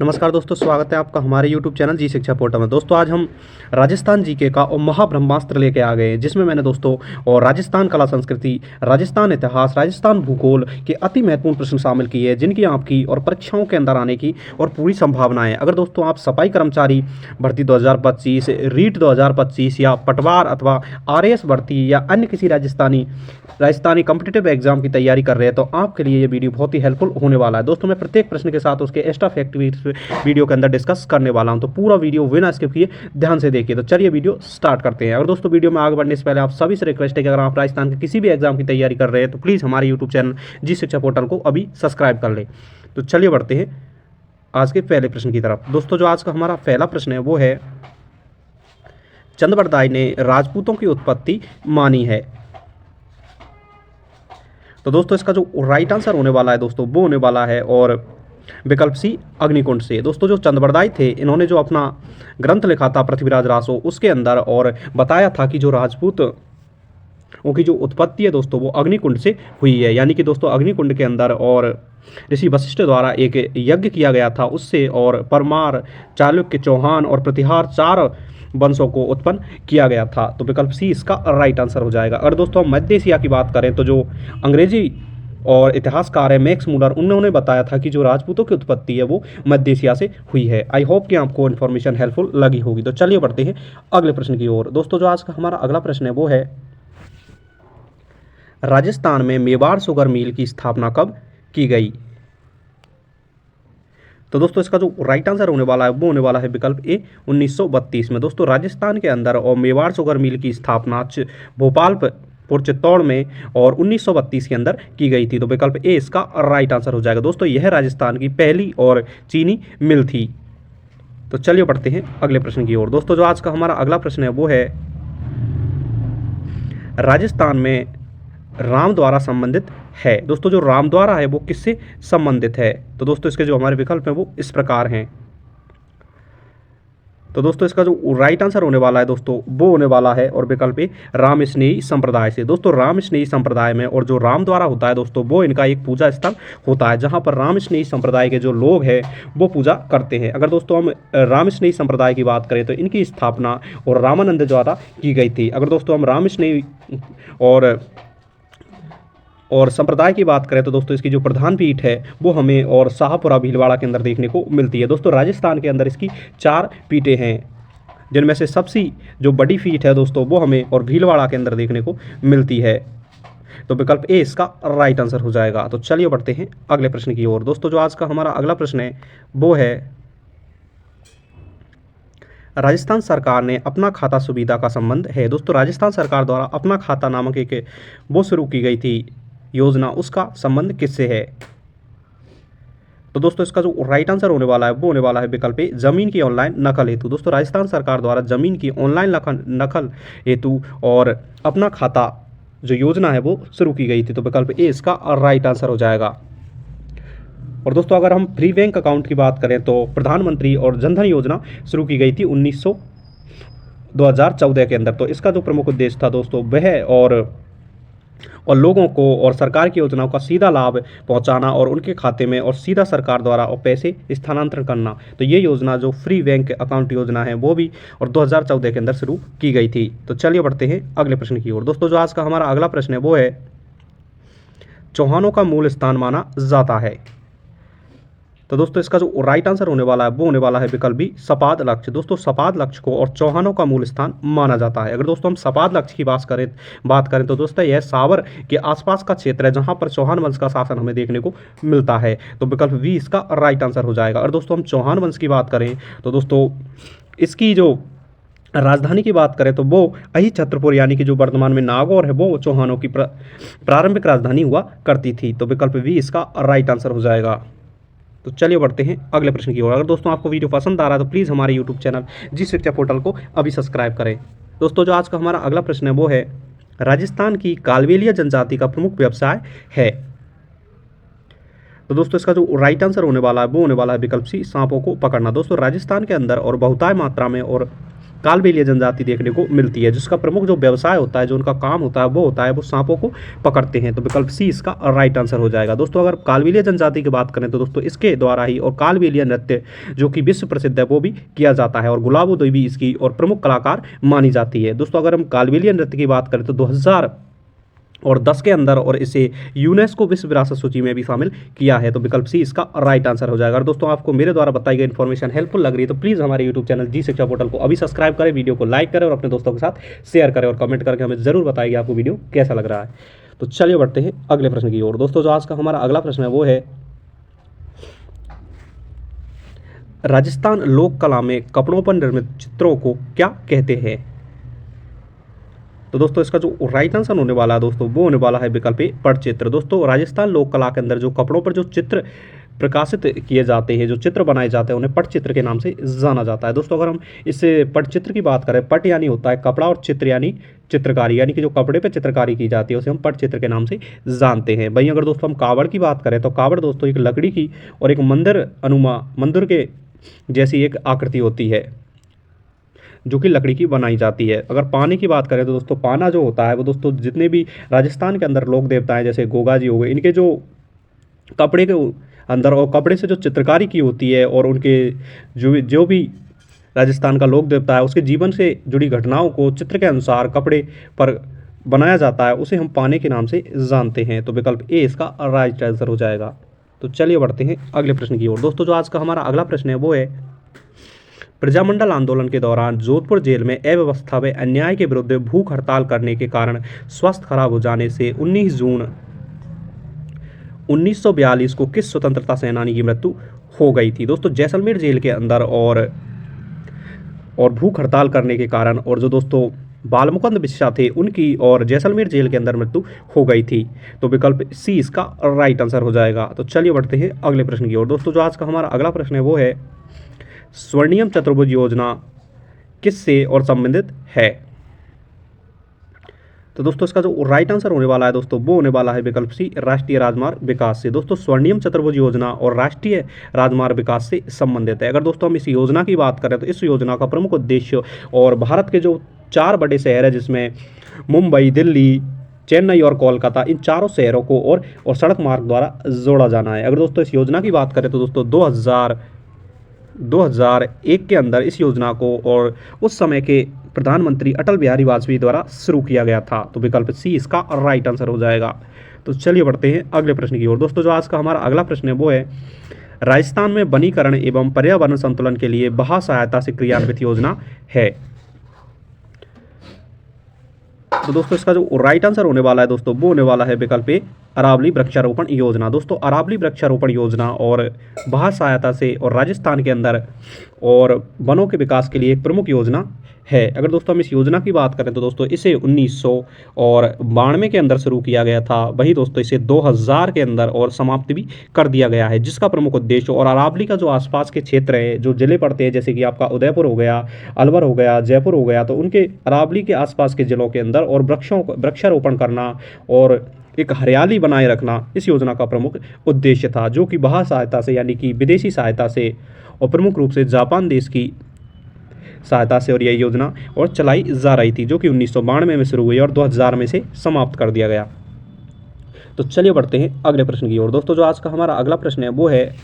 नमस्कार दोस्तों, स्वागत है आपका हमारे YouTube चैनल जी शिक्षा पोर्टल में। दोस्तों आज हम राजस्थान जीके का और महाब्रह्मास्त्र लेके आ गए हैं, जिसमें मैंने दोस्तों और राजस्थान कला संस्कृति, राजस्थान इतिहास, राजस्थान भूगोल के अति महत्वपूर्ण प्रश्न शामिल किए हैं, जिनकी आपकी और परीक्षाओं के अंदर आने की और पूरी संभावनाएं। अगर दोस्तों आप सफाई कर्मचारी भर्ती 2025, रीट 2025 या पटवार अथवा RAS भर्ती या अन्य किसी राजस्थानी कॉम्पिटिटिव एग्जाम की तैयारी कर रहे हैं, तो आपके लिए ये वीडियो बहुत ही हेल्पफुल होने वाला है। दोस्तों मैं प्रत्येक प्रश्न के साथ उसके एक्स्ट्रा फैक्ट वीडियो के अंदर डिस्कस करने वाला हूं, तो पूरा वीडियो बिना स्किप किए ध्यान से देखिए। तो चलिए वीडियो स्टार्ट करते हैं। अगर दोस्तों वीडियो में आगे बढ़ने से पहले आप सभी से रिक्वेस्ट है कि अगर आप राजस्थान के किसी भी एग्जाम की तैयारी कर रहे हैं तो प्लीज़ हमारे यूट्यूब चैनल जी शिक्षा पोर्टल को अभी सब्सक्राइब कर लें। तो चलिए बढ़ते हैं आज के पहले प्रश्न की तरफ। दोस्तों जो आज का हमारा पहला प्रश्न है वो है, चंद्रबरदाई ने राजपूतों की उत्पत्ति मानी है। तो दोस्तों इसका जो राइट आंसर होने वाला है दोस्तों वो होने वाला है और विकल्प सी, अग्निकुंड से। दोस्तों जो चंद्रबरदाई थे, इन्होंने जो अपना ग्रंथ लिखा था पृथ्वीराज रासो, उसके अंदर और बताया था कि जो राजपूत उनकी जो उत्पत्ति है दोस्तों वो अग्निकुंड से हुई है। यानी कि दोस्तों अग्निकुंड के अंदर और ऋषि वशिष्ठ द्वारा एक यज्ञ किया गया था उससे, और परमार, चालुक्य, चौहान और प्रतिहार 4 वंशों को उत्पन्न किया गया था। तो विकल्प सी इसका राइट आंसर हो जाएगा। अगर दोस्तों हम मध्य एशिया की बात करें तो जो अंग्रेजी और इतिहासकार है मैक्स मुलर, उन्होंने बताया था कि जो राजपूतों की उत्पत्ति है वो मध्य एशिया से हुई है। आई होप कि आपको इन्फॉर्मेशन हेल्पफुल लगी होगी। तो चलिए बढ़ते हैं अगले प्रश्न की ओर। दोस्तों जो आज का हमारा अगला प्रश्न है वो है, राजस्थान में मेवाड़ शुगर मिल की स्थापना कब की गई। तो दोस्तों इसका जो राइट आंसर होने वाला है वो होने वाला है विकल्प ए, 1932 में। दोस्तों राजस्थान के अंदर और मेवाड़ शुगर मिल की स्थापना भोपाल चित्तौड़ में और 1932 के अंदर की गई थी। तो विकल्प ए इसका राइट आंसर हो जाएगा। दोस्तों यह राजस्थान की पहली और चीनी मिल थी। तो चलिए बढ़ते हैं अगले प्रश्न की ओर। दोस्तों जो आज का हमारा अगला प्रश्न है वो है, राजस्थान में रामद्वारा संबंधित है। दोस्तों जो रामद्वारा है वो किससे संबंधित है। तो दोस्तों इसके जो हमारे विकल्प हैं वो इस प्रकार हैं। तो दोस्तों इसका जो राइट आंसर होने वाला है दोस्तों वो होने वाला है और विकल्प ए, राम स्नेही संप्रदाय से। दोस्तों राम स्नेही संप्रदाय में और जो राम द्वारा होता है दोस्तों वो इनका एक पूजा स्थल होता है, जहां पर राम स्नेही संप्रदाय के जो लोग हैं वो पूजा करते हैं। अगर दोस्तों हम राम स्नेही संप्रदाय की बात करें तो इनकी स्थापना और रामानंद द्वारा की गई थी। अगर दोस्तों हम राम स्नेही और संप्रदाय की बात करें तो दोस्तों इसकी जो प्रधान पीठ है वो हमें और शाहपुरा भीलवाड़ा के अंदर देखने को मिलती है। दोस्तों राजस्थान के अंदर इसकी 4 पीठें हैं, जिनमें से सबसे जो बड़ी पीठ है दोस्तों वो हमें और भीलवाड़ा के अंदर देखने को मिलती है। तो विकल्प ए इसका राइट आंसर हो जाएगा। तो चलिए बढ़ते हैं अगले प्रश्न की ओर। दोस्तों जो आज का हमारा अगला प्रश्न है वो है, राजस्थान सरकार ने अपना खाता सुविधा का संबंध है। दोस्तों राजस्थान सरकार द्वारा अपना खाता नामक एक वो शुरू की गई थी योजना, उसका संबंध किससे है। तो दोस्तों इसका जो राइट आंसर होने वाला है वो होने वाला है विकल्प ए, जमीन की ऑनलाइन नकल हेतु। दोस्तों राजस्थान सरकार द्वारा जमीन की ऑनलाइन नकल हेतु और अपना खाता जो योजना है वो शुरू की गई थी। तो विकल्प ए इसका राइट आंसर हो जाएगा। और दोस्तों अगर हम फ्री बैंक अकाउंट की बात करें तो प्रधानमंत्री और जनधन योजना शुरू की गई थी 2014 के अंदर। तो इसका जो प्रमुख उद्देश्य था दोस्तों वह और लोगों को और सरकार की योजनाओं का सीधा लाभ पहुंचाना और उनके खाते में और सीधा सरकार द्वारा और पैसे स्थानांतरण करना। तो ये योजना जो फ्री बैंक अकाउंट योजना है वो भी और 2014 के अंदर शुरू की गई थी। तो चलिए बढ़ते हैं अगले प्रश्न की ओर। दोस्तों जो आज का हमारा अगला प्रश्न है वो है, चौहानों का मूल स्थान माना जाता है। तो दोस्तों इसका जो राइट आंसर होने वाला है वो होने वाला है विकल्प बी, सपाद लक्ष्य। दोस्तों सपाद लक्ष्य को और चौहानों का मूल स्थान माना जाता है। अगर दोस्तों हम सपाद लक्ष्य की बात करें तो दोस्तों यह सावर के आसपास का क्षेत्र है, जहां पर चौहान वंश का शासन हमें देखने को मिलता है। तो विकल्प बी इसका राइट आंसर हो जाएगा। और दोस्तों हम चौहान वंश की बात करें तो दोस्तों इसकी जो राजधानी की बात करें तो वो अहि छत्रपुर, यानी कि जो वर्तमान में नागौर है, वो चौहानों की प्रारंभिक राजधानी हुआ करती थी। तो विकल्प बी इसका राइट आंसर हो जाएगा। तो चलिए बढ़ते हैं अगले प्रश्न की ओर। अगर दोस्तों आपको वीडियो पसंद आ रहा है तो प्लीज़ हमारे यूट्यूब चैनल जी शिक्षा पोर्टल को अभी सब्सक्राइब करें। दोस्तों जो आज का हमारा अगला प्रश्न है वो है, राजस्थान की कालबेलिया जनजाति का प्रमुख व्यवसाय है। तो दोस्तों इसका जो राइट आंसर होने वाला है वो होने वाला है विकल्प सी, सांपों को पकड़ना। दोस्तों राजस्थान के अंदर और बहुतायत मात्रा में और कालबेलिया जनजाति देखने को मिलती है, जिसका प्रमुख जो व्यवसाय होता है, जो उनका काम होता है वो सांपों को पकड़ते हैं। तो विकल्प सी इसका राइट आंसर हो जाएगा। दोस्तों अगर कालबेलिया जनजाति की बात करें तो दोस्तों इसके द्वारा ही और कालबेलिया नृत्य जो कि विश्व प्रसिद्ध है वो भी किया जाता है, और गुलाबो देवी इसकी और प्रमुख कलाकार मानी जाती है। दोस्तों अगर हम कालबेलिया नृत्य की बात करें तो 2010 के अंदर और इसे यूनेस्को विश्व विरासत सूची में भी शामिल किया है। तो विकल्प सी इसका राइट आंसर हो जाएगा। और दोस्तों आपको मेरे द्वारा बताई गई इन्फॉर्मेशन हेल्पफुल लग रही है तो प्लीज़ हमारे यूट्यूब चैनल जी शिक्षा पोर्टल को अभी सब्सक्राइब करें, वीडियो को लाइक करें और अपने दोस्तों के साथ शेयर करें, और कमेंट करके हमें जरूर बताइए आपको वीडियो कैसा लग रहा है। तो चलिए बढ़ते हैं अगले प्रश्न की ओर। दोस्तों जो आज का हमारा अगला प्रश्न है वो है, राजस्थान लोक कला में कपड़ों पर निर्मित चित्रों को क्या कहते हैं? तो दोस्तों इसका जो राइट आंसर होने वाला है दोस्तों वो होने वाला है विकल्प ए पटचित्र। दोस्तों राजस्थान लोक कला के अंदर जो कपड़ों पर जो चित्र प्रकाशित किए जाते हैं, जो चित्र बनाए जाते हैं, उन्हें पटचित्र के नाम से जाना जाता है। दोस्तों अगर हम इस पटचित्र की बात करें, पट यानी होता है कपड़ा और चित्र यानी चित्रकारी, यानी कि जो कपड़े पे चित्रकारी की जाती है उसे हम पटचित्र के नाम से जानते हैं। वहीं अगर दोस्तों हम कावड़ की बात करें तो कावड़ दोस्तों एक लकड़ी की और एक मंदिर के जैसी एक आकृति होती है जो कि लकड़ी की बनाई जाती है। अगर पानी की बात करें तो दोस्तों पाना जो होता है वो दोस्तों जितने भी राजस्थान के अंदर लोक देवता हैं जैसे गोगा जी हो गए, इनके जो कपड़े के अंदर और कपड़े से जो चित्रकारी की होती है और उनके जो भी राजस्थान का लोक देवता है उसके जीवन से जुड़ी घटनाओं को चित्र के अनुसार कपड़े पर बनाया जाता है, उसे हम पाने के नाम से जानते हैं। तो विकल्प ए इसका राइट आंसर हो जाएगा। तो चलिए बढ़ते हैं अगले प्रश्न की ओर। दोस्तों जो आज का हमारा अगला प्रश्न है वो है, प्रजामंडल आंदोलन के दौरान जोधपुर जेल में अव्यवस्था व अन्याय के विरुद्ध भूख हड़ताल करने के कारण स्वास्थ्य खराब हो जाने से 19 जून 1942 को किस स्वतंत्रता सेनानी की मृत्यु हो गई थी? दोस्तों जैसलमेर जेल के अंदर और भूख हड़ताल करने के कारण और जो दोस्तों बालमुकुंद बिस्सा थे उनकी और जैसलमेर जेल के अंदर मृत्यु हो गई थी। तो विकल्प सी इसका राइट आंसर हो जाएगा। तो चलिए बढ़ते हैं अगले प्रश्न की ओर। दोस्तों जो आज का हमारा अगला प्रश्न है वो है, स्वर्णिम चतुर्भुज योजना किससे और संबंधित है? तो दोस्तों इसका जो राइट आंसर होने वाला है दोस्तों वो होने वाला है विकल्प सी राष्ट्रीय राजमार्ग विकास से। दोस्तों स्वर्णिम चतुर्भुज योजना और राष्ट्रीय राजमार्ग विकास से संबंधित है। अगर दोस्तों हम इस योजना की बात करें तो इस योजना का प्रमुख उद्देश्य और भारत के जो 4 बड़े शहर है जिसमें मुंबई, दिल्ली, चेन्नई और कोलकाता, इन चारों शहरों को और सड़क मार्ग द्वारा जोड़ा जाना है। अगर दोस्तों इस योजना की बात करें तो दोस्तों 2001 के अंदर इस योजना को और उस समय के प्रधानमंत्री अटल बिहारी वाजपेयी द्वारा शुरू किया गया था। तो विकल्प सी इसका राइट आंसर हो जाएगा। तो चलिए बढ़ते हैं अगले प्रश्न की ओर। दोस्तों जो आज का हमारा अगला प्रश्न है वो है, राजस्थान में वनीकरण एवं पर्यावरण संतुलन के लिए बहा सहायता से क्रियान्वित योजना है। तो दोस्तों इसका जो राइट आंसर होने वाला है दोस्तों वो होने वाला है विकल्प ए अरावली वृक्षारोपण योजना। दोस्तों अरावली वृक्षारोपण योजना और बहा सहायता से और राजस्थान के अंदर और वनों के विकास के लिए एक प्रमुख योजना है। अगर दोस्तों हम इस योजना की बात करें तो दोस्तों इसे 1992 के अंदर शुरू किया गया था। वहीं दोस्तों इसे 2000 के अंदर और समाप्त भी कर दिया गया है, जिसका प्रमुख उद्देश्य और अरावली का जो आसपास के क्षेत्र है, जो जिले पड़ते हैं जैसे कि आपका उदयपुर हो गया, अलवर हो गया, जयपुर हो गया, तो उनके अरावली के आसपास के जिलों के अंदर और वृक्षारोपण करना और एक हरियाली बनाए रखना इस योजना का प्रमुख उद्देश्य था, जो कि बहा सहायता से यानी कि विदेशी सहायता से और प्रमुख रूप से जापान देश की सहायता से और यह योजना और चलाई जा रही थी, जो कि 1992 में शुरू हुई और 2000 में से समाप्त कर दिया गया। तो चलिए बढ़ते हैं अगले प्रश्न की ओर। दोस्तों जो आज का हमारा अगला प्रश्न है वो है,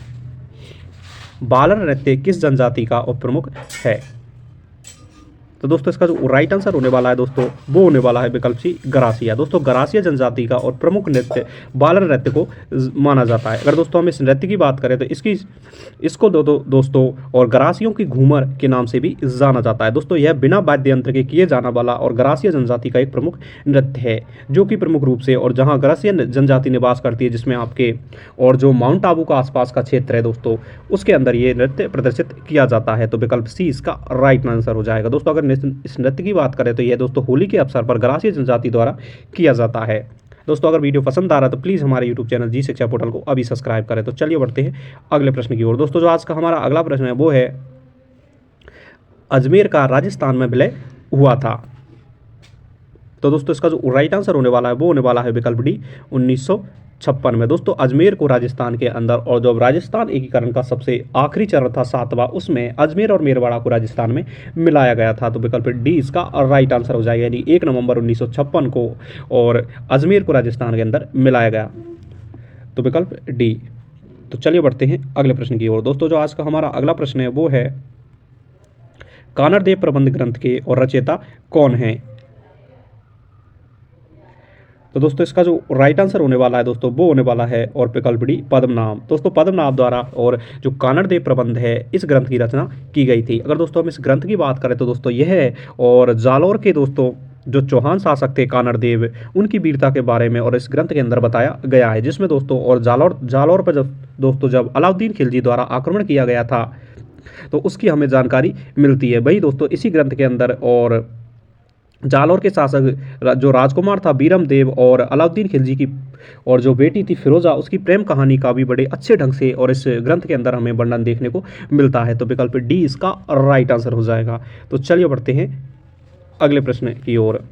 बालर नृत्य किस जनजाति का उपप्रमुख है? तो दोस्तों इसका जो राइट आंसर होने वाला है दोस्तों वो होने वाला है विकल्प सी गरासिया। दोस्तों गरासिया जनजाति का और प्रमुख नृत्य बालर नृत्य को माना जाता है। अगर दोस्तों हम इस नृत्य की बात करें तो इसको दोस्तों और गरासियों की घूमर के नाम से भी जाना जाता है। दोस्तों यह बिना वाद्य यंत्र के किए जाना वाला और गरासिया जनजाति का एक प्रमुख नृत्य है, जो कि प्रमुख रूप से और जहाँ गरासिया जनजाति निवास करती है जिसमें आपके और जो माउंट आबू का आसपास का क्षेत्र है दोस्तों उसके अंदर ये नृत्य प्रदर्शित किया जाता है। तो विकल्प सी इसका राइट आंसर हो जाएगा। दोस्तों अगर इस नृत्य की बात करें तो यह दोस्तों होली के अवसर पर गरासिया जनजाति द्वारा किया जाता है। दोस्तों अगर वीडियो पसंद आ रहा है तो प्लीज़ हमारे यूट्यूब चैनल जी शिक्षा पोर्टल को अभी सब्सक्राइब करें। तो चलिए बढ़ते हैं अगले प्रश्न की ओर। दोस्तों जो आज का हमारा अगला प्रश्न है वो है, अजमेर का राजस्थान में विलय हुआ था। तो दोस्तों इसका जो राइट आंसर होने वाला है वो होने वाला है विकल्प डी 1900 1956 में। दोस्तों अजमेर को राजस्थान के अंदर, और जब राजस्थान एकीकरण का सबसे आखिरी चरण था 7वां, उसमें अजमेर और मेरवाड़ा को राजस्थान में मिलाया गया था। तो विकल्प डी इसका राइट आंसर हो जाएगा, यानी 1 नवंबर 1956 को और अजमेर को राजस्थान के अंदर मिलाया गया। तो विकल्प डी। तो चलिए बढ़ते हैं अगले प्रश्न की ओर। दोस्तों जो आज का हमारा अगला प्रश्न है वो है, कानड़देव प्रबंध ग्रंथ के और रचयिता कौन हैं? तो दोस्तों इसका जो राइट आंसर होने वाला है दोस्तों वो होने वाला है और विकल्प डी पद्मनाभ। दोस्तों पद्मनाभ द्वारा और जो कानड़देव प्रबंध है इस ग्रंथ की रचना की गई थी। अगर दोस्तों हम इस ग्रंथ की बात करें तो दोस्तों यह है, और जालौर के दोस्तों जो चौहान शासक थे कानड़देव, उनकी वीरता के बारे में और इस ग्रंथ के अंदर बताया गया है, जिसमें दोस्तों और जालौर पर जब अलाउद्दीन खिलजी द्वारा आक्रमण किया गया था तो उसकी हमें जानकारी मिलती है। वही दोस्तों इसी ग्रंथ के अंदर और जालौर के शासक जो राजकुमार था बीरम देव और अलाउद्दीन खिलजी की और जो बेटी थी फिरोजा, उसकी प्रेम कहानी का भी बड़े अच्छे ढंग से और इस ग्रंथ के अंदर हमें वर्णन देखने को मिलता है। तो विकल्प डी इसका राइट आंसर हो जाएगा। तो चलिए बढ़ते हैं अगले प्रश्न की ओर।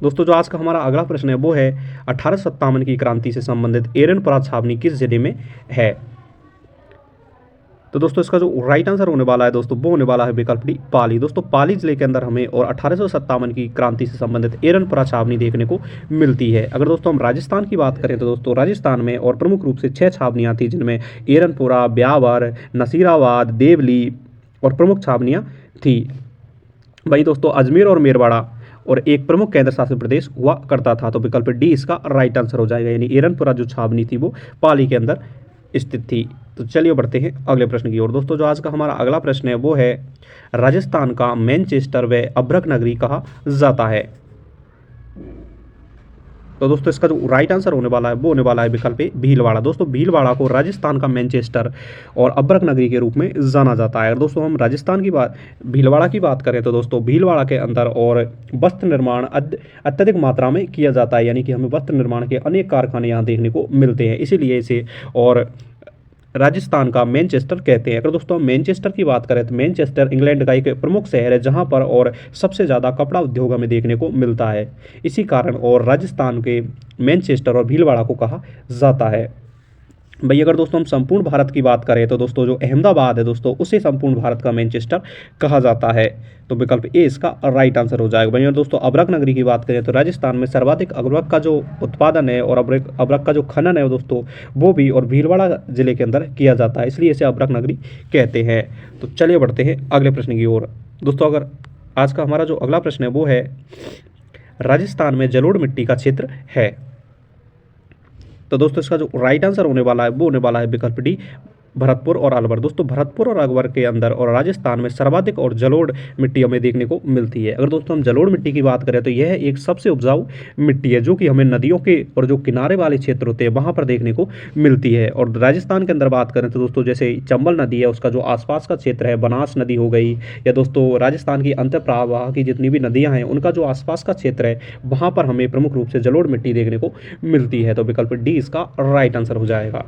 दोस्तों जो आज का हमारा अगला प्रश्न है वो है, 1857 की क्रांति से संबंधित एरनपुरा छावनी किस जिले में है? तो दोस्तों इसका जो राइट आंसर होने वाला है दोस्तों वो होने वाला है विकल्प डी पाली। दोस्तों पाली जिले के अंदर हमें और 1857 की क्रांति से संबंधित एरनपुरा छावनी देखने को मिलती है। अगर दोस्तों हम राजस्थान की बात करें तो दोस्तों राजस्थान में और प्रमुख रूप से 6 छावनियाँ थी, जिनमें एरनपुरा, ब्यावर, नसीराबाद, देवली और प्रमुख छावनियाँ थी। वहीं दोस्तों अजमेर और मेरवाड़ा और एक प्रमुख केंद्र शासित प्रदेश हुआ करता था। तो विकल्प डी इसका राइट आंसर हो जाएगा, यानी एरनपुरा जो छावनी थी वो पाली के अंदर स्थित थी। तो चलिए बढ़ते हैं अगले प्रश्न की ओर। दोस्तों जो आज का हमारा अगला प्रश्न है वो है, राजस्थान का मैनचेस्टर व अभ्रक नगरी कहा जाता है? तो दोस्तों इसका जो राइट आंसर होने वाला है वो होने वाला है विकल्प ए भीलवाड़ा। दोस्तों भीलवाड़ा को राजस्थान का मैनचेस्टर और अभ्रक नगरी के रूप में जाना जाता है। अगर दोस्तों हम राजस्थान की बात भीलवाड़ा की बात करें तो दोस्तों भीलवाड़ा के अंदर और वस्त्र निर्माण अत्यधिक मात्रा में किया जाता है, यानी कि हमें वस्त्र निर्माण के अनेक कारखाने यहाँ देखने को मिलते हैं, इसीलिए इसे और राजस्थान का मैनचेस्टर कहते हैं। अगर दोस्तों हम मैनचेस्टर की बात करें तो मैनचेस्टर इंग्लैंड का एक प्रमुख शहर है, जहां पर और सबसे ज़्यादा कपड़ा उद्योग हमें देखने को मिलता है। इसी कारण और राजस्थान के मैनचेस्टर और भीलवाड़ा को कहा जाता है। भाई अगर दोस्तों हम संपूर्ण भारत की बात करें तो दोस्तों जो अहमदाबाद है दोस्तों उसे संपूर्ण भारत का मैनचेस्टर कहा जाता है। तो विकल्प ए इसका राइट आंसर हो जाएगा। भाई दोस्तों अभ्रक नगरी की बात करें तो राजस्थान में सर्वाधिक अभ्रक का जो उत्पादन है और अभ्रक का जो खनन है दोस्तों वो भी और भीलवाड़ा जिले के अंदर किया जाता है, इसलिए इसे अभ्रक नगरी कहते हैं। तो चलिए बढ़ते हैं अगले प्रश्न की ओर। दोस्तों अगर आज का हमारा जो अगला प्रश्न है वो है, राजस्थान में जलोढ़ मिट्टी का क्षेत्र है? तो दोस्तों इसका जो राइट आंसर होने वाला है वो होने वाला है विकल्प डी भरतपुर और अलवर। दोस्तों भरतपुर और अलवर के अंदर और राजस्थान में सर्वाधिक और जलोढ़ मिट्टी हमें देखने को मिलती है। अगर दोस्तों हम जलोढ़ मिट्टी की बात करें तो यह एक सबसे उपजाऊ मिट्टी है, जो कि हमें नदियों के और जो किनारे वाले क्षेत्र होते हैं वहाँ पर देखने को मिलती है। और राजस्थान के अंदर बात करें तो दोस्तों जैसे चंबल नदी है उसका जो आसपास का क्षेत्र है, बनास नदी हो गई, या दोस्तों राजस्थान की अंतर प्रवाह की जितनी भी नदियाँ हैं उनका जो आसपास का क्षेत्र है वहाँ पर हमें प्रमुख रूप से जलोढ़ मिट्टी देखने को मिलती है। तो विकल्प डी इसका राइट आंसर हो जाएगा।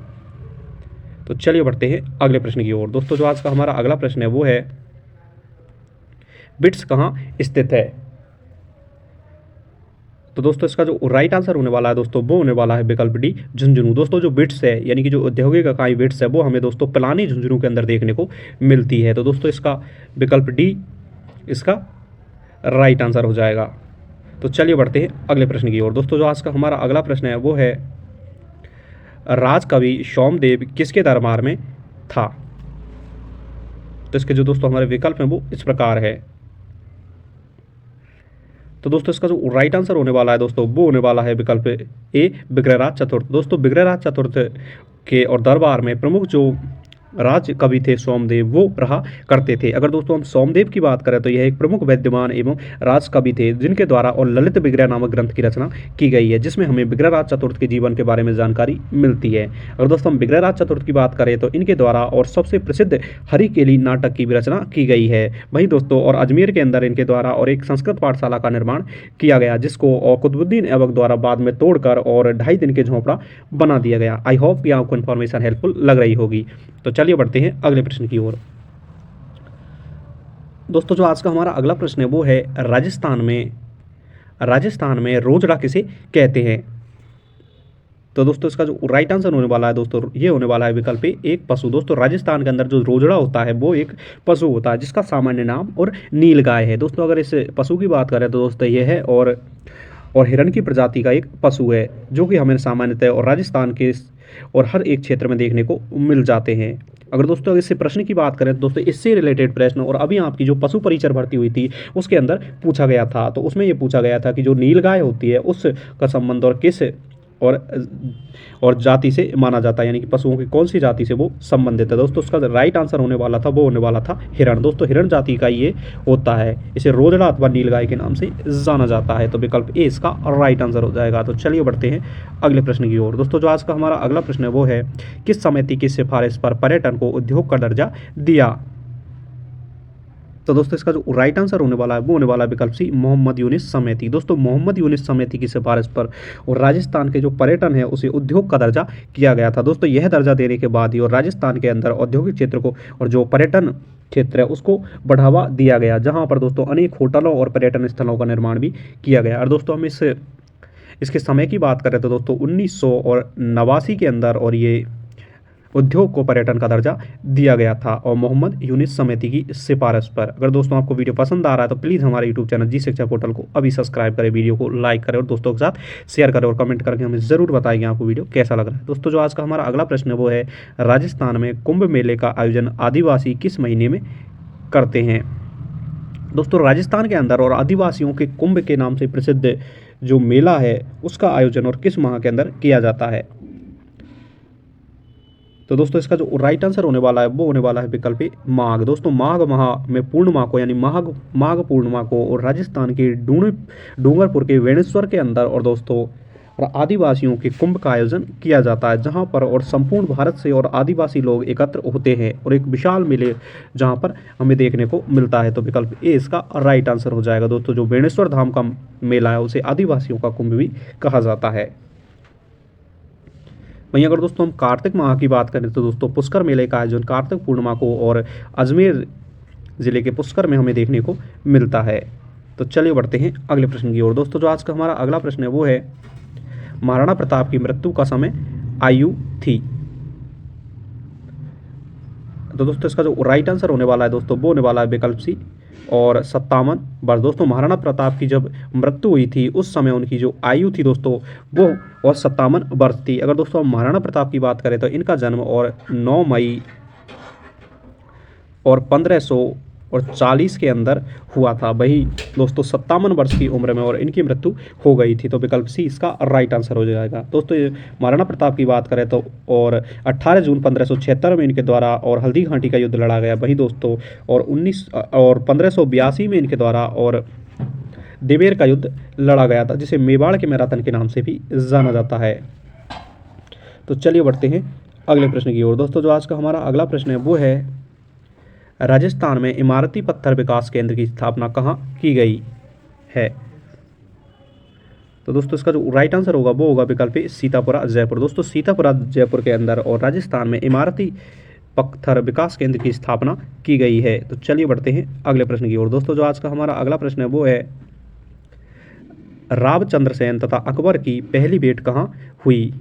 तो चलिए बढ़ते हैं अगले प्रश्न की ओर। दोस्तों जो आज का हमारा अगला प्रश्न है वो है, बिट्स कहाँ स्थित है? तो दोस्तों इसका जो राइट आंसर होने वाला है दोस्तों वो होने वाला है विकल्प डी झुंझुनू। दोस्तों जो बिट्स है यानी कि जो औद्योगिक इकाई बिट्स है वो हमें दोस्तों पिलानी झुंझुनू के अंदर देखने को मिलती है। तो दोस्तों इसका विकल्प डी इसका राइट आंसर हो जाएगा। तो चलिए बढ़ते हैं अगले प्रश्न की ओर। दोस्तों जो आज का हमारा अगला प्रश्न है वो है, राजकवि सोमदेव किसके दरबार में था? तो इसके जो दोस्तों हमारे विकल्प हैं वो इस प्रकार है। तो दोस्तों इसका जो राइट आंसर होने वाला है दोस्तों वो होने वाला है विकल्प ए विग्रहराज चतुर्थ। दोस्तों विग्रहराज चतुर्थ के और दरबार में प्रमुख जो राज कवि थे सोमदेव वो रहा करते थे। अगर दोस्तों हम सोमदेव की बात करें तो यह एक प्रमुख वैद्यमान एवं राज कवि थे, जिनके द्वारा और ललित विग्रह नामक ग्रंथ की रचना की गई है, जिसमें हमें विग्रहराज चतुर्थ के जीवन के बारे में जानकारी मिलती है। अगर दोस्तों हम विग्रहराज चतुर्थ की बात करें तो इनके द्वारा और सबसे प्रसिद्ध हरिकेली नाटक की भी रचना की गई है। वहीं दोस्तों और अजमेर के अंदर इनके द्वारा और एक संस्कृत पाठशाला का निर्माण किया गया, जिसको और कुतुबुद्दीन ऐबक द्वारा बाद में तोड़कर और 2.5 दिन के झोंपड़ा बना दिया गया। आई होप कि आपको इन्फॉर्मेशन हेल्पफुल लग रही होगी। तो चलिए बढ़ते हैं अगले प्रश्न की ओर। दोस्तों जो आज का हमारा अगला प्रश्न है वो है, राजस्थान में रोजड़ा किसे कहते हैं? तो दोस्तों इसका जो राइट आंसर होने वाला है दोस्तों, ये होने वाला है विकल्प ए, एक पशु। दोस्तों राजस्थान के अंदर जो रोजड़ा होता है वो एक पशु होता है जिसका सामान्य नाम और नीलगाय है। दोस्तों अगर इस पशु की बात करें तो दोस्तों ये है और हिरण की प्रजाति का एक पशु है जो कि हमें सामान्यतः और राजस्थान के और हर एक क्षेत्र में देखने को मिल जाते हैं। अगर दोस्तों इससे प्रश्न की बात करें तो दोस्तों इससे रिलेटेड प्रश्न और अभी आपकी जो पशु परिचर भर्ती हुई थी उसके अंदर पूछा गया था। तो उसमें ये पूछा गया था कि जो नीलगाय होती है उसका संबंध और किस और जाति से माना जाता है, यानी कि पशुओं की कौन सी जाति से वो संबंधित है। दोस्तों उसका राइट आंसर होने वाला था, वो होने वाला था हिरण। दोस्तों हिरण जाति का ये होता है, इसे रोजड़ा अथवा नीलगाय के नाम से जाना जाता है। तो विकल्प ए इसका राइट आंसर हो जाएगा। तो चलिए बढ़ते हैं अगले प्रश्न की ओर। दोस्तों जो आज का हमारा अगला प्रश्न है वो है, किस समिति की सिफारिश पर पर्यटन को उद्योग का दर्जा दिया। तो दोस्तों इसका जो राइट आंसर होने वाला है वो होने वाला है विकल्प सी, मोहम्मद यूनिस समिति। दोस्तों मोहम्मद यूनिस समिति की सिफारिश पर और राजस्थान के जो पर्यटन है उसे उद्योग का दर्जा किया गया था। दोस्तों यह दर्जा देने के बाद ही और राजस्थान के अंदर औद्योगिक क्षेत्र को और जो पर्यटन क्षेत्र है उसको बढ़ावा दिया गया, जहाँ पर दोस्तों अनेक होटलों और पर्यटन स्थलों का निर्माण भी किया गया। और दोस्तों हम इसके समय की बात करें तो दोस्तों 1989 के अंदर और ये उद्योग को पर्यटन का दर्जा दिया गया था और मोहम्मद यूनिस समिति की सिफारिश पर। अगर दोस्तों आपको वीडियो पसंद आ रहा है तो प्लीज़ हमारे यूट्यूब चैनल जी शिक्षा पोर्टल को अभी सब्सक्राइब करें, वीडियो को लाइक करें और दोस्तों के साथ शेयर करें और कमेंट करके हमें ज़रूर बताएंगे आपको वीडियो कैसा लग रहा है। दोस्तों जो आज का हमारा अगला प्रश्न है वो है, राजस्थान में कुंभ मेले का आयोजन आदिवासी किस महीने में करते हैं। दोस्तों राजस्थान के अंदर और आदिवासियों के कुंभ के नाम से प्रसिद्ध जो मेला है उसका आयोजन और किस माह के अंदर किया जाता है। तो दोस्तों इसका जो राइट आंसर होने वाला है वो होने वाला है विकल्प ए, माघ। दोस्तों माघ माह में पूर्णिमा को यानी माघ पूर्णिमा को और राजस्थान के डूंगरपुर के वेणेश्वर के अंदर और दोस्तों और आदिवासियों के कुंभ का आयोजन किया जाता है, जहां पर और संपूर्ण भारत से और आदिवासी लोग एकत्र होते हैं और एक विशाल मेले जहां पर हमें देखने को मिलता है। तो विकल्प ए इसका राइट आंसर हो जाएगा। दोस्तों जो वेणेश्वर धाम का मेला है उसे आदिवासियों का कुंभ भी कहा जाता है। वहीं अगर दोस्तों हम कार्तिक माह की बात करें तो दोस्तों पुष्कर मेले का आयोजन कार्तिक पूर्णिमा को और अजमेर ज़िले के पुष्कर में हमें देखने को मिलता है। तो चलिए बढ़ते हैं अगले प्रश्न की ओर। दोस्तों जो आज का हमारा अगला प्रश्न है वो है, महाराणा प्रताप की मृत्यु का समय आयु थी। तो दोस्तों इसका जो राइट आंसर होने वाला है दोस्तों वो होने वाला है विकल्प सी और 57 वर्ष। दोस्तों महाराणा प्रताप की जब मृत्यु हुई थी उस समय उनकी जो आयु थी दोस्तों वो और 57 वर्ष थी। अगर दोस्तों हम महाराणा प्रताप की बात करें तो इनका जन्म और 9 मई और 1540 के अंदर हुआ था। वही दोस्तों 57 वर्ष की उम्र में और इनकी मृत्यु हो गई थी। तो विकल्प सी इसका राइट आंसर हो जाएगा। दोस्तों महाराणा प्रताप की बात करें तो और 18 जून 1576 में इनके द्वारा और हल्दी घाटी का युद्ध लड़ा गया। वही दोस्तों और 1582 में इनके द्वारा और देवेर का युद्ध लड़ा गया था, जिसे मेवाड़ के मैराथन के नाम से भी जाना जाता है। तो चलिए बढ़ते हैं अगले प्रश्न की ओर। दोस्तों जो आज का हमारा अगला प्रश्न है वो है, राजस्थान में इमारती पत्थर विकास केंद्र की स्थापना कहाँ की गई है। तो दोस्तों इसका जो राइट आंसर होगा वो होगा विकल्प ए, सीतापुरा जयपुर। दोस्तों सीतापुरा जयपुर के अंदर और राजस्थान में इमारती पत्थर विकास केंद्र की स्थापना की गई है। तो चलिए बढ़ते हैं अगले प्रश्न की ओर। दोस्तों जो आज का हमारा अगला प्रश्न है वो है, रावचंद्र सेन तथा अकबर की पहली भेंट कहाँ हुई।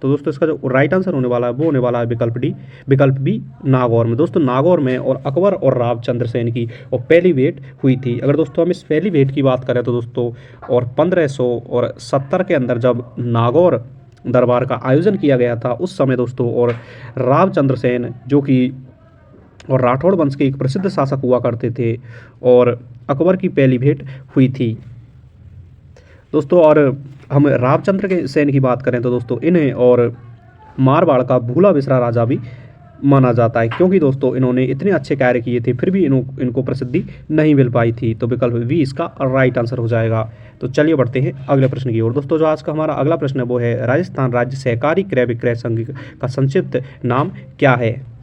तो दोस्तों इसका जो राइट आंसर होने वाला है वो होने वाला है विकल्प बी, नागौर में। दोस्तों नागौर में और अकबर और रावचंद्र सेन की और पहली भेंट हुई थी। अगर दोस्तों हम इस पहली भेंट की बात करें तो दोस्तों और 1570 के अंदर जब नागौर दरबार का आयोजन किया गया था उस समय दोस्तों और रावचंद्र सेन जो कि और राठौड़ वंश के एक प्रसिद्ध शासक हुआ करते थे और अकबर की पहली भेंट हुई थी दोस्तों। और हम रावचंद्र के सेन की बात करें तो दोस्तों इन्हें और मारवाड़ का भूला बिसरा राजा भी माना जाता है, क्योंकि दोस्तों इन्होंने इतने अच्छे कार्य किए थे फिर भी इनको प्रसिद्धि नहीं मिल पाई थी। तो विकल्प बी इसका राइट आंसर हो जाएगा। तो चलिए बढ़ते हैं अगले प्रश्न की ओर। दोस्तों जो आज का हमारा अगला प्रश्न है वो है, राजस्थान राज्य सहकारी क्रय विक्रय संघ का संक्षिप्त नाम क्या है।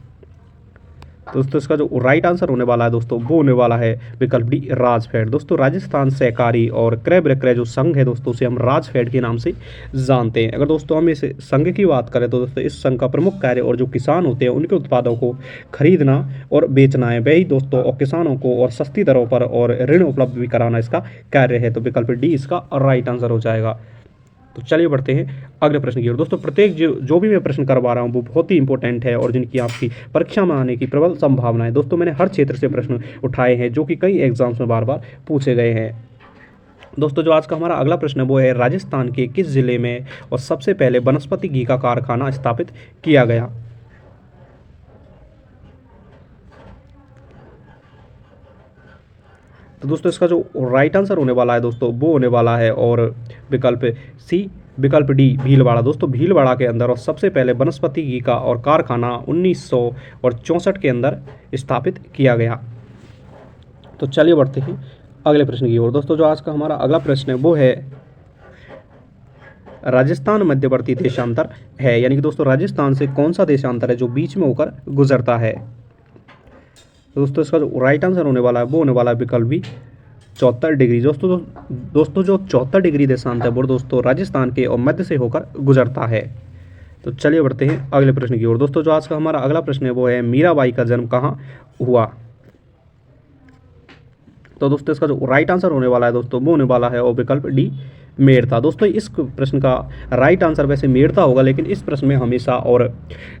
दोस्तों इसका जो राइट आंसर होने वाला है दोस्तों वो होने वाला है विकल्प डी, राजफेड। दोस्तों राजस्थान सहकारी और क्रय विक्रय जो संघ है दोस्तों उसे हम राजफेड के नाम से जानते हैं। अगर दोस्तों हम इस संघ की बात करें तो दोस्तों इस संघ का प्रमुख कार्य और जो किसान होते हैं उनके उत्पादों को खरीदना और बेचना है, वही दोस्तों और किसानों को और सस्ती दरों पर और ऋण उपलब्ध भी कराना इसका कार्य है। तो विकल्प डी इसका राइट आंसर हो जाएगा। तो चलिए बढ़ते हैं अगले प्रश्न की ओर। दोस्तों प्रत्येक जो भी मैं प्रश्न करवा रहा हूँ वो बहुत ही इंपॉर्टेंट है और जिनकी आपकी परीक्षा में आने की प्रबल संभावना है। दोस्तों मैंने हर क्षेत्र से प्रश्न उठाए हैं जो कि कई एग्जाम्स में बार बार पूछे गए हैं। दोस्तों जो आज का हमारा अगला प्रश्न है वो है राजस्थान के किस जिले में और सबसे पहले वनस्पति घी का कारखाना स्थापित किया गया। तो दोस्तों इसका जो राइट आंसर होने वाला है दोस्तों वो होने वाला है और विकल्प सी, विकल्प डी भीलवाड़ा। दोस्तों भीलवाड़ा के अंदर और सबसे पहले वनस्पति घी का और कारखाना 1964 के अंदर स्थापित किया गया। तो चलिए बढ़ते हैं अगले प्रश्न की ओर। दोस्तों जो आज का हमारा अगला प्रश्न है वो है राजस्थान मध्यवर्ती देशांतर है, यानी कि दोस्तों राजस्थान से कौन सा देशांतर है जो बीच में होकर गुजरता है। तो दोस्तों इसका जो राइट आंसर होने वाला है वो होने वाला है विकल्प बी 74 डिग्री। दोस्तों जो 74 डिग्री देशांतर है वो दोस्तों राजस्थान के और मध्य से होकर गुजरता है। तो चलिए बढ़ते हैं अगले प्रश्न की ओर। दोस्तों जो आज का हमारा अगला प्रश्न है वो है मीराबाई का जन्म कहाँ हुआ। तो दोस्तों इसका जो राइट आंसर होने वाला है दोस्तों वो होने वाला है और विकल्प डी मेड़ता। दोस्तों इस प्रश्न का राइट आंसर वैसे मेड़ता होगा, लेकिन इस प्रश्न में हमेशा और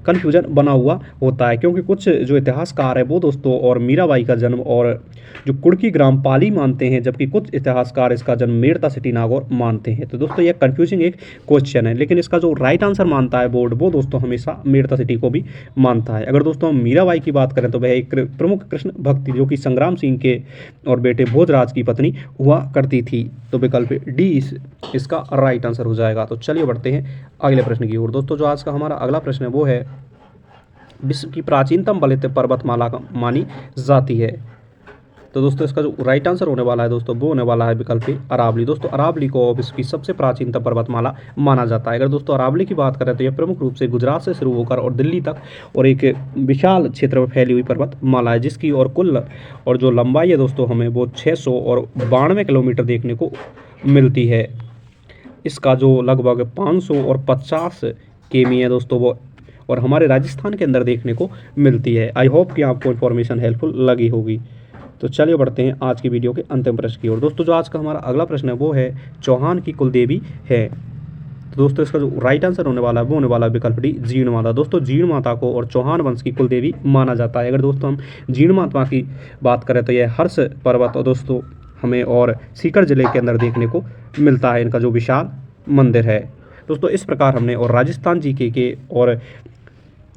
कन्फ्यूजन बना हुआ होता है क्योंकि कुछ जो इतिहासकार है वो दोस्तों और मीराबाई का जन्म और जो कुड़की ग्राम पाली मानते हैं, जबकि कुछ इतिहासकार इसका जन्म मेड़ता सिटी नागौर मानते हैं। तो दोस्तों यह कन्फ्यूजिंग एक क्वेश्चन है, लेकिन इसका जो राइट आंसर मानता है बोर्ड वो दोस्तों हमेशा मेड़ता सिटी को भी मानता है। अगर दोस्तों हम मीराबाई की बात करें तो वह एक प्रमुख कृष्ण भक्त जो कि संग्राम सिंह के और बेटे भोजराज की पत्नी हुआ करती थी। तो विकल्प डी इसका राइट आंसर हो जाएगा। तो चलिए बढ़ते हैं अगले प्रश्न की ओर। दोस्तों जो आज का हमारा अगला प्रश्न है वो है विश्व की प्राचीनतम वलित पर्वतमाला मानी जाती है। तो दोस्तों इसका जो राइट आंसर होने वाला है दोस्तों वो होने वाला है विकल्प अरावली। दोस्तों अरावली को विश्व की सबसे प्राचीनतम पर्वतमाला माना जाता है। अगर दोस्तों अरावली की बात करें तो यह प्रमुख रूप से गुजरात से शुरू होकर और दिल्ली तक और एक विशाल क्षेत्र में फैली हुई पर्वतमाला है, जिसकी और कुल और जो लंबाई है दोस्तों हमें वो 692 किलोमीटर देखने को मिलती है। इसका जो लगभग 550 किमी है दोस्तों वो और हमारे राजस्थान के अंदर देखने को मिलती है। आई होप कि आपको इन्फॉर्मेशन हेल्पफुल लगी होगी। तो चलिए बढ़ते हैं आज की वीडियो के अंतिम प्रश्न की ओर। दोस्तों जो आज का हमारा अगला प्रश्न है वो है चौहान की कुल देवी है। तो दोस्तों इसका जो राइट आंसर होने वाला है वो होने वाला है विकल्प डी जीण माता। दोस्तों जीण माता को और चौहान वंश की कुल देवी माना जाता है। अगर दोस्तों हम जीण माता की बात करें तो यह हर्ष पर्वत और दोस्तों हमें और सीकर जिले के अंदर देखने को मिलता है इनका जो विशाल मंदिर है। दोस्तों इस प्रकार हमने और राजस्थान जीके के और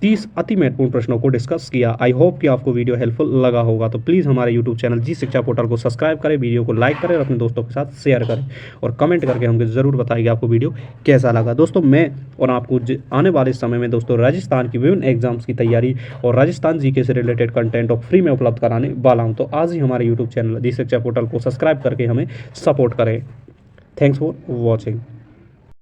30 अति महत्वपूर्ण प्रश्नों को डिस्कस किया। आई होप कि आपको वीडियो हेल्पफुल लगा होगा। तो प्लीज़ हमारे यूट्यूब चैनल जी शिक्षा पोर्टल को सब्सक्राइब करें, वीडियो को लाइक करें और अपने दोस्तों के साथ शेयर करें और कमेंट करके हमको ज़रूर बताइए आपको वीडियो कैसा लगा। दोस्तों मैं और आपको आने वाले समय में दोस्तों राजस्थान की विभिन्न एग्जाम्स की तैयारी और राजस्थान जीके से रिलेटेड कंटेंट और फ्री में उपलब्ध कराने वाला हूँ। तो आज ही हमारे यूट्यूब चैनल जी शिक्षा पोर्टल को सब्सक्राइब करके हमें सपोर्ट करें। Thanks for watching.